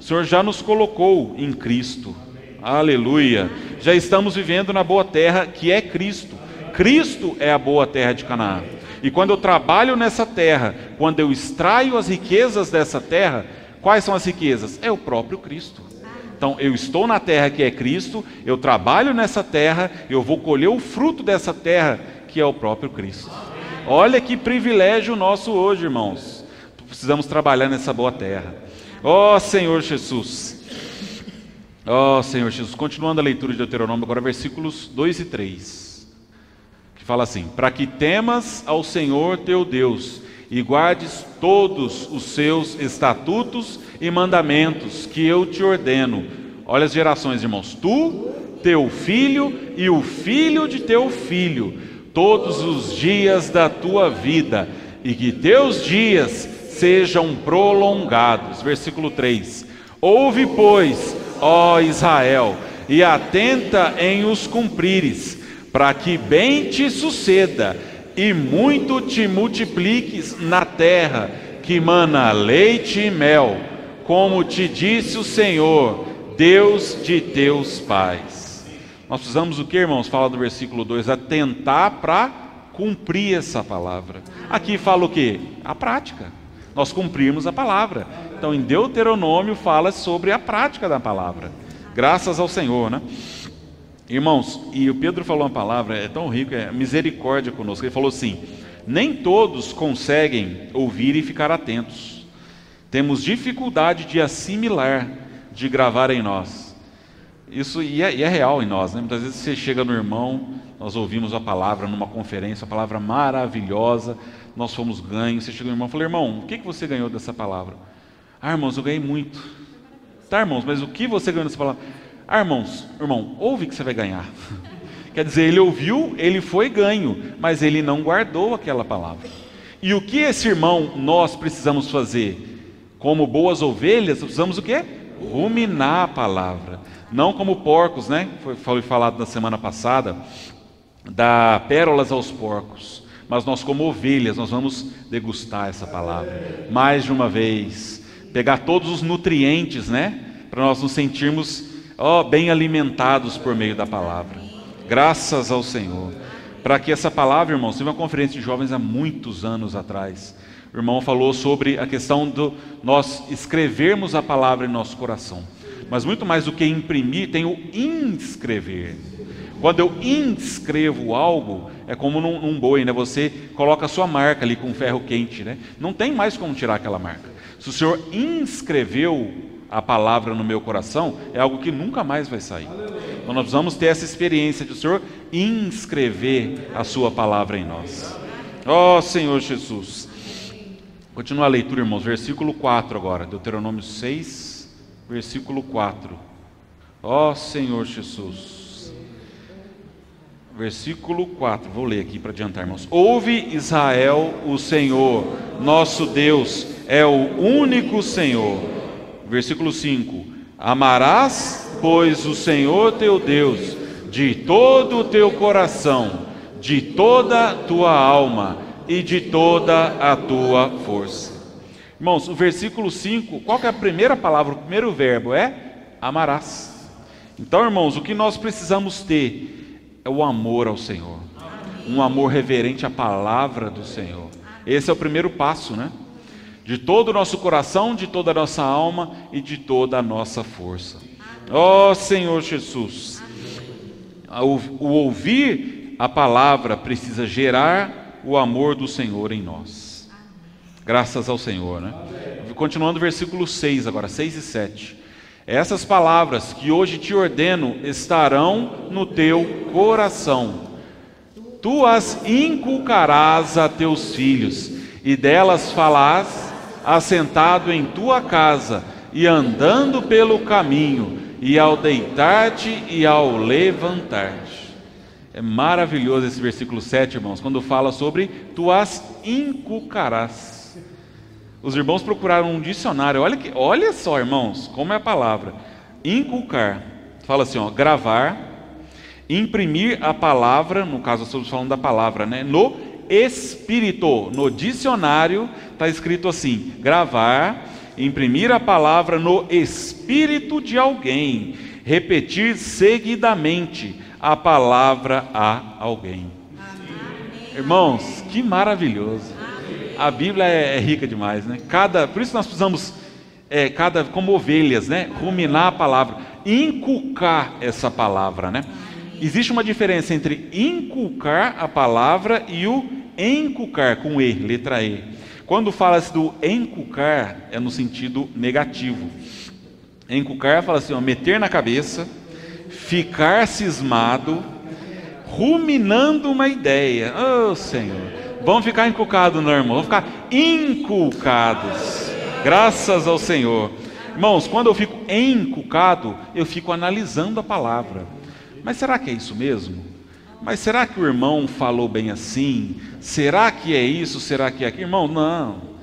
O Senhor já nos colocou em Cristo. Aleluia. Já estamos vivendo na boa terra que é Cristo. Cristo é a boa terra de Canaã. E quando eu trabalho nessa terra, quando eu extraio as riquezas dessa terra, quais são as riquezas? É o próprio Cristo. Então, eu estou na terra que é Cristo, eu trabalho nessa terra, eu vou colher o fruto dessa terra, que é o próprio Cristo. Olha que privilégio nosso hoje, irmãos. Precisamos trabalhar nessa boa terra. Ó Senhor Jesus. Ó Senhor Jesus. Continuando a leitura de Deuteronômio, agora versículos 2 e 3. Que fala assim: para que temas ao Senhor teu Deus, e guardes todos os seus estatutos e mandamentos que eu te ordeno. Olha as gerações, irmãos. Tu, teu filho e o filho de teu filho, todos os dias da tua vida, e que teus dias sejam prolongados. Versículo 3. Ouve, pois, ó Israel, e atenta em os cumprires, para que bem te suceda, e muito te multipliques na terra, que mana leite e mel, como te disse o Senhor, Deus de teus pais. Nós precisamos o que, irmãos? Fala do versículo 2, atentar para cumprir essa palavra. Aqui fala o que? A prática. Nós cumprirmos a palavra. Então em Deuteronômio fala sobre a prática da palavra. Graças ao Senhor, né? Irmãos, e o Pedro falou uma palavra, é tão rico, é misericórdia conosco. Ele falou assim: nem todos conseguem ouvir e ficar atentos. Temos dificuldade de assimilar, de gravar em nós. Isso é real em nós, né? Muitas vezes você chega no irmão, nós ouvimos a palavra numa conferência, uma palavra maravilhosa, nós fomos ganhos. Você chega no irmão e fala: irmão, o que você ganhou dessa palavra? Ah, irmãos, eu ganhei muito. Tá, irmãos, mas o que você ganhou dessa palavra? Ah, irmão, ouve que você vai ganhar. Quer dizer, ele ouviu, ele foi ganho, mas ele não guardou aquela palavra. E o que esse irmão, nós precisamos fazer? Como boas ovelhas, precisamos o quê? Ruminar a palavra. Não como porcos, né? Foi falado na semana passada, dar pérolas aos porcos. mas nós como ovelhas, nós vamos degustar essa palavra mais de uma vez, pegar todos os nutrientes, né, para nós nos sentirmos bem alimentados por meio da palavra. Graças ao Senhor. Para que essa palavra, irmãos, teve uma conferência de jovens há muitos anos atrás. O irmão falou sobre a questão de nós escrevermos a palavra em nosso coração. Mas muito mais do que imprimir, tem o inscrever. Quando eu inscrevo algo, é como num boi, né? Você coloca a sua marca ali com ferro quente, né? Não tem mais como tirar aquela marca. Se o Senhor inscreveu a palavra no meu coração, é algo que nunca mais vai sair. Então nós precisamos ter essa experiência de o Senhor inscrever a sua palavra em nós. Ó Senhor Jesus. Continua a leitura, irmãos, versículo 4 agora, Deuteronômio 6, versículo 4. Ó Senhor Jesus. Versículo 4, vou ler aqui para adiantar, irmãos. Ouve, Israel, o Senhor, nosso Deus, é o único Senhor. Versículo 5: amarás, pois, o Senhor teu Deus de todo o teu coração, de toda a tua alma e de toda a tua força. Irmãos, o versículo 5, qual que é a primeira palavra, o primeiro verbo? É amarás. Então, irmãos, o que nós precisamos ter é o amor ao Senhor, um amor reverente à palavra do Senhor. Esse é o primeiro passo, né? De todo o nosso coração, de toda a nossa alma e de toda a nossa força. Ó Senhor Jesus, o ouvir a palavra precisa gerar o amor do Senhor em nós. Graças ao Senhor, né? Continuando o versículo 6 agora, 6 e 7. Essas palavras que hoje te ordeno estarão no teu coração. Tu as inculcarás a teus filhos, e delas falarás assentado em tua casa, e andando pelo caminho, e ao deitar-te e ao levantar-te. É maravilhoso esse versículo 7, irmãos, quando fala sobre tu as inculcarás. Os irmãos procuraram um dicionário, olha só, irmãos, como é a palavra. Inculcar, fala assim, gravar, imprimir a palavra, no caso estamos falando da palavra, né? No espírito, no dicionário está escrito assim: gravar, imprimir a palavra no espírito de alguém, repetir seguidamente a palavra a alguém. Amém. Irmãos, que maravilhoso. A Bíblia é rica demais, né? Por isso nós precisamos, como ovelhas, né? Ruminar a palavra, inculcar essa palavra, né? Existe uma diferença entre inculcar a palavra e o enculcar, com E, letra E. Quando fala-se do enculcar, é no sentido negativo. Enculcar fala assim, meter na cabeça, ficar cismado, ruminando uma ideia. Oh Senhor, vamos ficar inculcados, não, irmão? Vamos ficar inculcados. Graças ao Senhor. Irmãos, quando eu fico enculcado, eu fico analisando a palavra. Mas será que é isso mesmo? Mas será que o irmão falou bem assim? Será que é isso? Será que é aquilo? Irmão, não.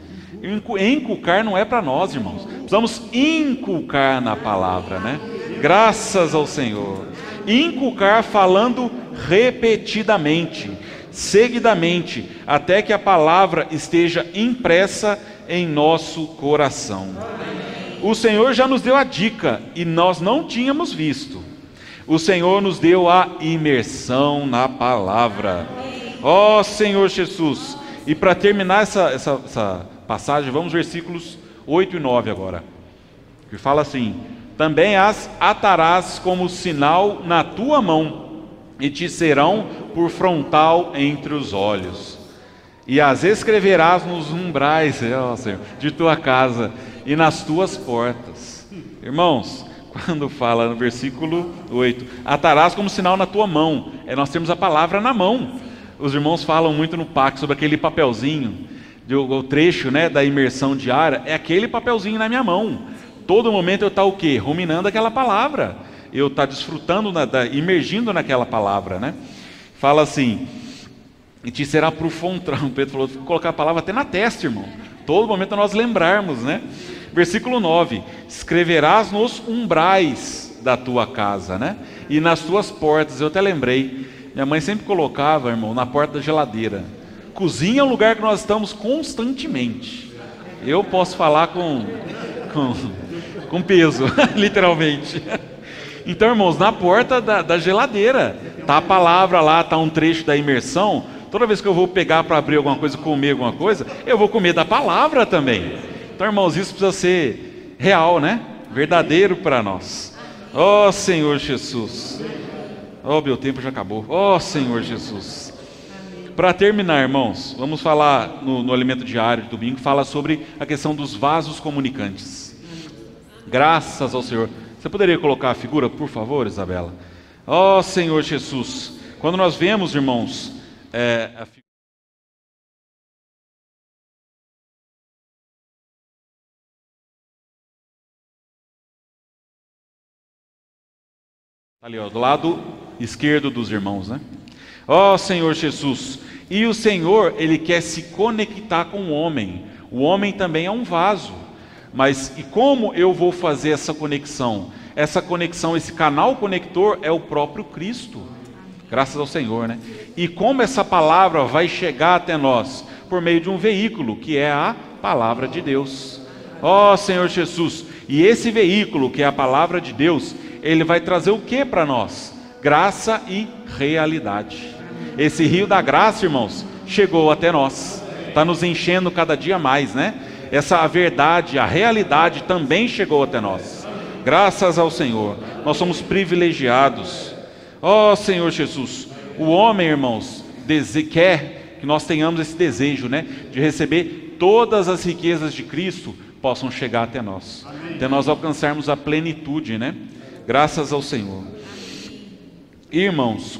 Enculcar não é para nós, irmãos. Precisamos inculcar na palavra, né? Graças ao Senhor. Inculcar falando repetidamente, seguidamente, até que a palavra esteja impressa em nosso coração. O Senhor já nos deu a dica e nós não tínhamos visto. O Senhor nos deu a imersão na palavra. Ó Senhor Jesus. E para terminar essa passagem, vamos versículos 8 e 9 agora. Que fala assim: também as atarás como sinal na tua mão, e te serão por frontal entre os olhos. E as escreverás nos umbrais, ó Senhor, de tua casa e nas tuas portas. Irmãos, quando fala no versículo 8, atarás como sinal na tua mão, nós temos a palavra na mão. Os irmãos falam muito no pacto sobre aquele papelzinho, o trecho, né, da imersão diária, é aquele papelzinho na minha mão. Todo momento eu estou o quê? Ruminando aquela palavra, eu estou desfrutando, imergindo naquela palavra, né? Fala assim, e te será por frontal. Pedro falou, colocar a palavra até na testa, irmão. Todo momento nós lembrarmos, né? Versículo 9, escreverás nos umbrais da tua casa, né? E nas tuas portas. Eu até lembrei, minha mãe sempre colocava, irmão, na porta da geladeira. Cozinha é um lugar que nós estamos constantemente. Eu posso falar com peso, literalmente. Então, irmãos, na porta da geladeira tá a palavra lá, tá um trecho da imersão. Toda vez que eu vou pegar para abrir alguma coisa, comer alguma coisa, eu vou comer da palavra também. Então, irmãos, isso precisa ser real, né? Verdadeiro para nós. Ó Senhor Jesus. Ó, meu tempo já acabou. Ó Senhor Jesus. Para terminar, irmãos, vamos falar no alimento diário de domingo, fala sobre a questão dos vasos comunicantes. Graças ao Senhor. Você poderia colocar a figura, por favor, Isabela? Ó Senhor Jesus. Quando nós vemos, irmãos, a figura. Ali, ó, do lado esquerdo dos irmãos, né? Ó Senhor Jesus. E o Senhor, Ele quer se conectar com o homem. O homem também é um vaso. Mas e como eu vou fazer essa conexão? Essa conexão, esse canal conector é o próprio Cristo. Graças ao Senhor, né? E como essa palavra vai chegar até nós? Por meio de um veículo, que é a palavra de Deus. Ó Senhor Jesus. E esse veículo, que é a palavra de Deus, ele vai trazer o que para nós? Graça e realidade. Esse rio da graça, irmãos, chegou até nós. Está nos enchendo cada dia mais, né? A verdade, a realidade também chegou até nós. Graças ao Senhor. Nós somos privilegiados. Ó Senhor Jesus. O homem, irmãos, quer que nós tenhamos esse desejo, né? De receber todas as riquezas de Cristo possam chegar até nós. Até nós alcançarmos a plenitude, né? Graças ao Senhor. Irmãos,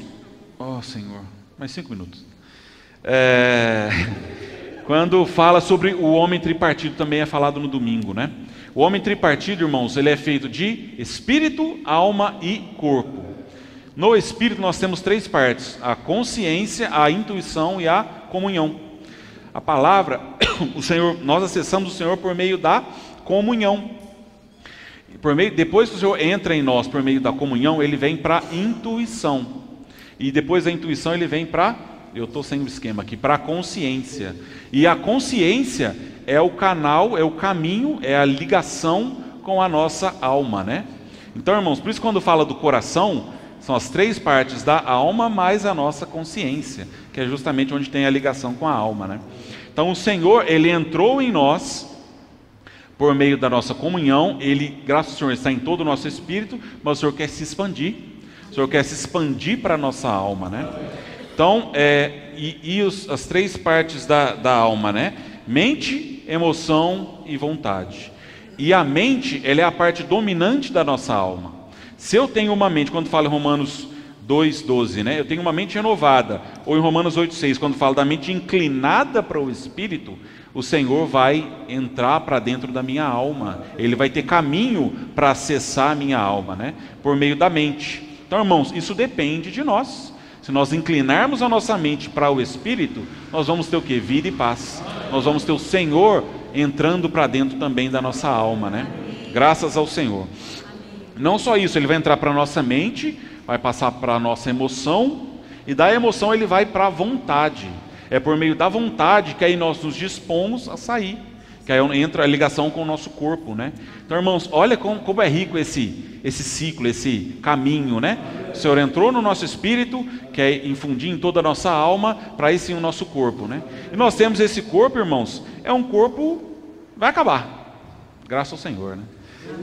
ó Senhor, mais 5 minutos. Quando fala sobre o homem tripartido, também é falado no domingo, né? O homem tripartido, irmãos, ele é feito de espírito, alma e corpo. No espírito nós temos 3 partes: a consciência, a intuição e a comunhão. A palavra, o Senhor, nós acessamos o Senhor por meio da comunhão. Depois que o Senhor entra em nós por meio da comunhão, ele vem para a intuição. E depois da intuição ele vem para, eu estou sem o esquema aqui, para a consciência. E a consciência é o canal, é o caminho, é a ligação com a nossa alma, né? Então, irmãos, por isso quando fala do coração, são as 3 partes da alma mais a nossa consciência, que é justamente onde tem a ligação com a alma, né? Então o Senhor, Ele entrou em nós por meio da nossa comunhão. Ele, graças ao Senhor, está em todo o nosso espírito, mas o Senhor quer se expandir. O Senhor quer se expandir para a nossa alma, né? Então, as 3 partes da alma, né? Mente, emoção e vontade. E a mente, ela é a parte dominante da nossa alma. Se eu tenho uma mente, quando fala em Romanos 2,12, né? Eu tenho uma mente renovada. Ou em Romanos 8,6, quando fala da mente inclinada para o Espírito, o Senhor vai entrar para dentro da minha alma. Ele vai ter caminho para acessar a minha alma, né? Por meio da mente. Então, irmãos, isso depende de nós. Se nós inclinarmos a nossa mente para o Espírito, nós vamos ter o quê? Vida e paz. Nós vamos ter o Senhor entrando para dentro também da nossa alma, né? Graças ao Senhor. Não só isso, Ele vai entrar para a nossa mente, vai passar para a nossa emoção, e da emoção Ele vai para a vontade. É por meio da vontade que aí nós nos dispomos a sair, que aí entra a ligação com o nosso corpo, né? Então, irmãos, olha como é rico esse ciclo, esse caminho, né? O Senhor entrou no nosso espírito, quer infundir em toda a nossa alma, para aí sim o nosso corpo, né? E nós temos esse corpo, irmãos, é um corpo, vai acabar, graças ao Senhor, né?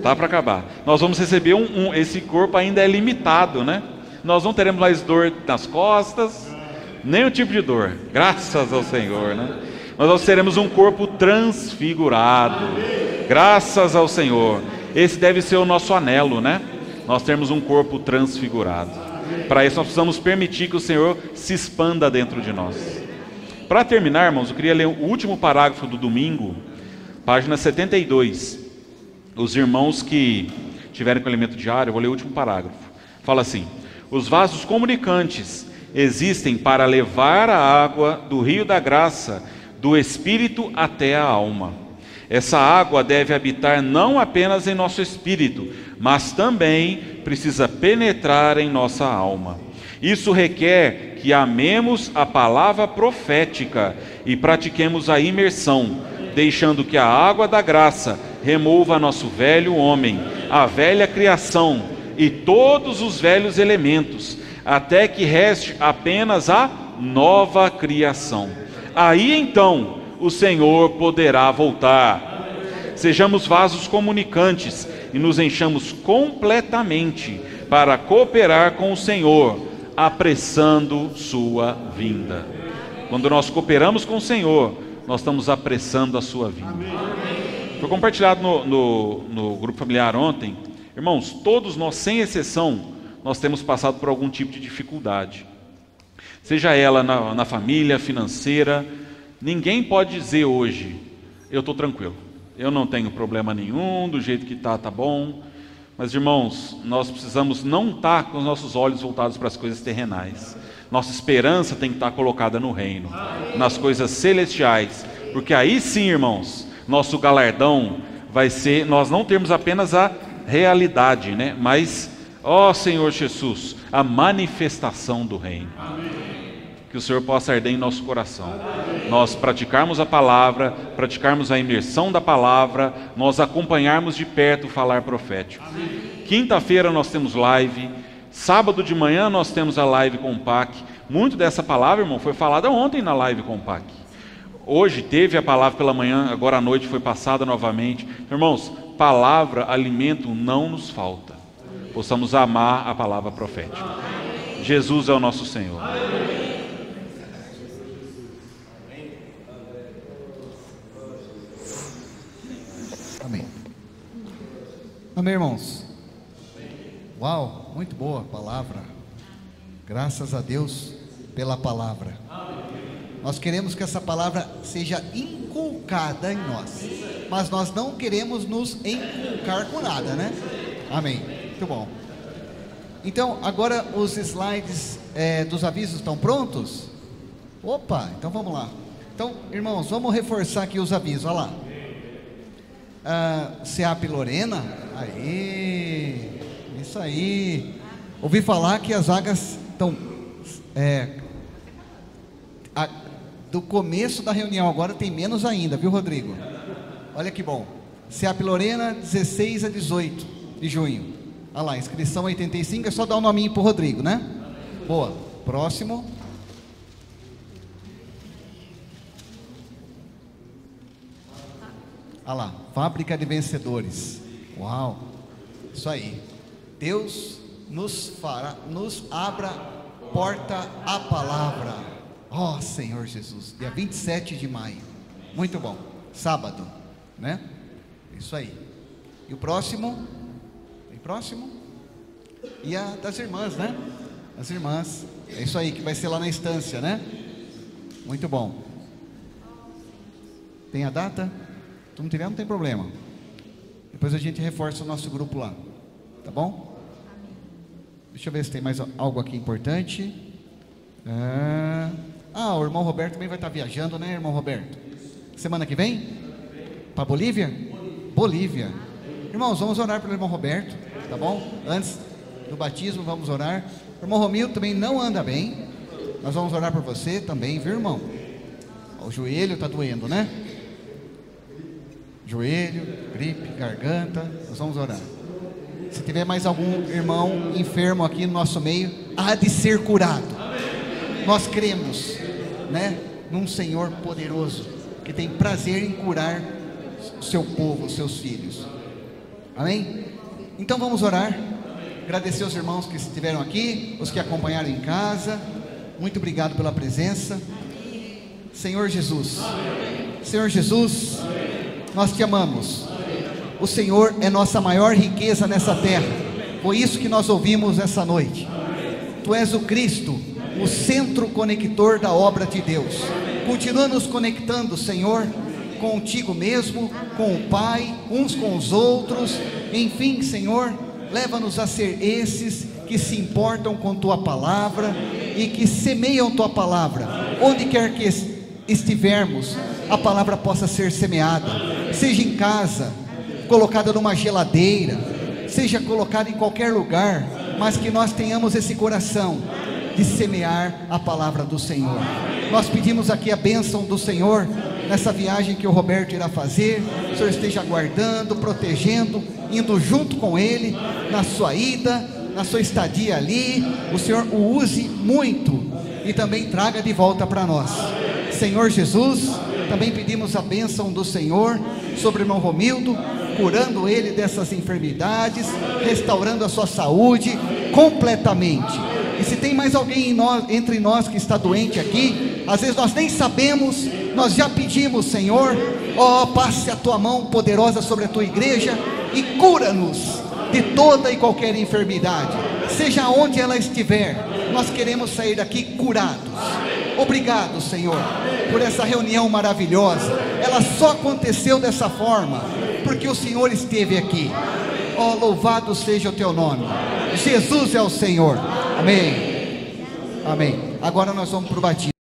Tá para acabar. Nós vamos receber esse corpo ainda é limitado, né? Nós não teremos mais dor nas costas, nenhum tipo de dor, graças ao Senhor, né? Nós teremos um corpo transfigurado, graças ao Senhor. Esse deve ser o nosso anelo, né? Nós temos um corpo transfigurado. Para isso nós precisamos permitir que o Senhor se expanda dentro de nós. Para terminar, irmãos, eu queria ler o último parágrafo do domingo, página 72. Os irmãos que tiverem com alimento diário, eu vou ler o último parágrafo. Fala assim: os vasos comunicantes existem para levar a água do rio da graça, do espírito até a alma. Essa água deve habitar não apenas em nosso espírito, mas também precisa penetrar em nossa alma. Isso requer que amemos a palavra profética e pratiquemos a imersão, deixando que a água da graça remova nosso velho homem, a velha criação e todos os velhos elementos, até que reste apenas a nova criação. Aí então o Senhor poderá voltar. Sejamos vasos comunicantes e nos enchamos completamente para cooperar com o Senhor, apressando sua vinda. Quando nós cooperamos com o Senhor, nós estamos apressando a sua vinda. Foi compartilhado no grupo familiar ontem. Irmãos, todos nós, sem exceção, nós temos passado por algum tipo de dificuldade. Seja ela na família, financeira. Ninguém pode dizer hoje, eu estou tranquilo, eu não tenho problema nenhum, do jeito que está, tá bom. Mas, irmãos, nós precisamos não estar com os nossos olhos voltados para as coisas terrenais. Nossa esperança tem que estar colocada no reino, nas coisas celestiais. Porque aí sim, irmãos, nosso galardão vai ser, nós não termos apenas a realidade, né? Mas, ó Senhor Jesus, a manifestação do reino. Que o Senhor possa arder em nosso coração. Nós praticarmos a palavra, praticarmos a imersão da palavra, nós acompanharmos de perto o falar profético. Quinta-feira nós temos live, sábado de manhã nós temos a live com o PAC. Muito dessa palavra, irmão, foi falada ontem na live com o PAC. Hoje teve a palavra pela manhã, agora à noite foi passada novamente. Irmãos, palavra, alimento não nos falta. Possamos amar a palavra profética. Jesus é o nosso Senhor. Amém. Amém, irmãos? Uau, muito boa palavra. Graças a Deus pela palavra. Nós queremos que essa palavra seja inculcada em nós, mas nós não queremos nos inculcar com nada, né? Amém. Muito bom. Então, agora os slides dos avisos estão prontos? Opa, então vamos lá. Então, irmãos, vamos reforçar aqui os avisos, olha lá. SEAP Lorena, aí, isso aí. Ouvi falar que as vagas estão do começo da reunião agora tem menos ainda, viu, Rodrigo? Olha que bom. SEAP Lorena, 16 a 18 de junho. Olha lá, inscrição 85, é só dar um nominho pro Rodrigo, né? Boa. Próximo. Olha lá, Fábrica de Vencedores. Uau, isso aí. Deus nos abra porta à palavra. Ó Senhor Jesus, dia 27 de maio. Muito bom, sábado, né? Isso aí. E o próximo? Tem próximo? E a das irmãs, né? As irmãs, é isso aí, que vai ser lá na instância, né? Muito bom. Tem a data? Se não tiver, não tem problema. Depois a gente reforça o nosso grupo lá. Tá bom? Deixa eu ver se tem mais algo aqui importante. O irmão Roberto também vai estar viajando, né, irmão Roberto? Semana que vem? Para Bolívia? Bolívia. Irmãos, vamos orar pelo irmão Roberto, tá bom? Antes do batismo, vamos orar. O irmão Romildo também não anda bem. Nós vamos orar por você também, viu, irmão? O joelho está doendo, né? Joelho, gripe, garganta, nós vamos orar. Se tiver mais algum irmão enfermo aqui no nosso meio, há de ser curado. Nós cremos, né, num Senhor poderoso, que tem prazer em curar o seu povo, os seus filhos. Amém? Então vamos orar. Agradecer aos irmãos que estiveram aqui, os que acompanharam em casa. Muito obrigado pela presença. Senhor Jesus, Senhor Jesus, nós te amamos. O Senhor é nossa maior riqueza nessa terra. Foi isso que nós ouvimos essa noite. Tu és o Cristo, o centro conector da obra de Deus. Continua nos conectando, Senhor, contigo mesmo, com o Pai, uns com os outros. Enfim, Senhor, leva-nos a ser esses que se importam com tua palavra e que semeiam tua palavra. Onde quer que estivermos, a palavra possa ser semeada, seja em casa, colocada numa geladeira, seja colocada em qualquer lugar, mas que nós tenhamos esse coração de semear a palavra do Senhor. Nós pedimos aqui a bênção do Senhor nessa viagem que o Roberto irá fazer. O Senhor esteja guardando, protegendo, indo junto com ele na sua ida, na sua estadia ali. O Senhor o use muito e também traga de volta para nós. Senhor Jesus, também pedimos a bênção do Senhor sobre o irmão Romildo, curando ele dessas enfermidades, restaurando a sua saúde completamente. E se tem mais alguém entre nós que está doente aqui, às vezes nós nem sabemos, nós já pedimos, Senhor, passe a tua mão poderosa sobre a tua igreja e cura-nos de toda e qualquer enfermidade, seja onde ela estiver. Nós queremos sair daqui curados. Obrigado, Senhor, por essa reunião maravilhosa. Ela só aconteceu dessa forma porque o Senhor esteve aqui. Louvado seja o teu nome. Jesus é o Senhor. Amém. Amém. Agora nós vamos para o batismo.